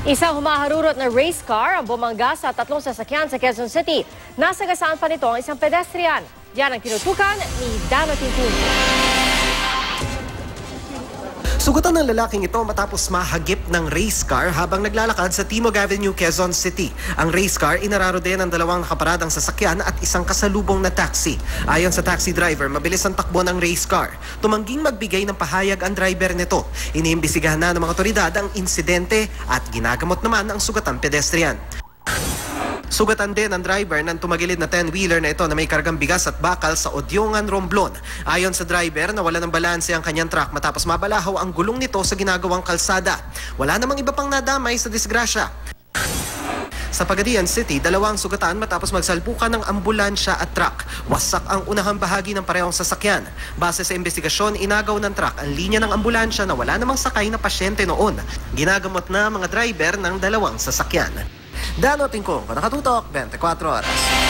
Isang humaharurot na race car ang bumangga sa tatlong sasakyan sa Quezon City. Nasagasaan pa nito ang isang pedestrian. Yan ang tinutukan ni Dano Tintin. Sugatan ng lalaking ito matapos mahagip ng race car habang naglalakad sa Timog Avenue, Quezon City. Ang race car inararo din ng dalawang nakaparadang sasakyan at isang kasalubong na taxi. Ayon sa taxi driver, mabilis ang takbo ng race car. Tumangging magbigay ng pahayag ang driver nito. Iniimbestigahan na ng mga otoridad ang insidente at ginagamot naman ang sugatan pedestrian. Sugatan din ang driver ng tumagilid na 10-wheeler na ito na may kargang bigas at bakal sa Odyongan, Romblon. Ayon sa driver, nawala ng balanse ang kanyang truck matapos mabalahaw ang gulong nito sa ginagawang kalsada. Wala namang iba pang nadamay sa disgrasya. Sa Pagadian City, dalawang sugatan matapos magsalpukan ng ambulansya at truck. Wasak ang unahang bahagi ng parehong sasakyan. Base sa investigasyon, inagaw ng truck ang linya ng ambulansya na wala namang sakay na pasyente noon. Ginagamot na mga driver ng dalawang sasakyan. Dano Tingkong, Nakatutok, 24 Oras.